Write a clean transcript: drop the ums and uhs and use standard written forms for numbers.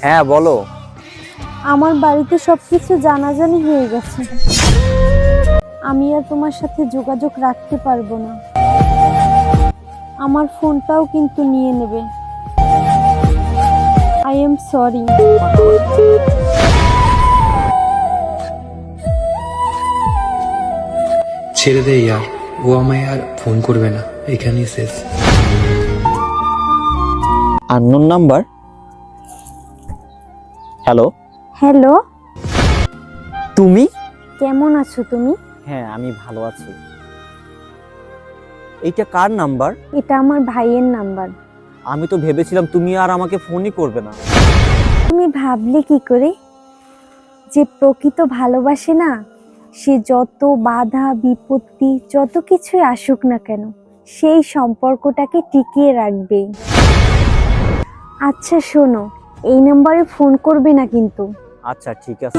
হ্যাঁ বলো। আমার বাড়িতে সবকিছু জানাজানি হয়ে গেছে। আমি আর তোমার সাথে যোগাযোগ রাখতে পারবো না। আমার ফোনটাও কিন্তু নিয়ে নেবে। I am sorry. ছেড়ে দে ইয়ার, ও আমায় আর ফোন করবে না, এখানেই শেষ। Unknown number. হ্যালো। হ্যালো, তুমি? কেমন আছো তুমি? হ্যাঁ আমি ভালো আছি। এইটা কার নাম্বার? এটা আমার ভাইয়ের নাম্বার। আমি তো ভেবেছিলাম তুমি আর আমাকে ফোনই করবে না। তুমি ভাবলে কি করে? যে প্রকৃত ভালোবাসে না, সে যত বাধা বিপত্তি যত কিছুই আসুক না কেন, সেই সম্পর্কটাকে টিকিয়ে রাখবে। আচ্ছা শোনো, এই নাম্বারে ফোন করবে না কিন্তু। আচ্ছা ঠিক আছে।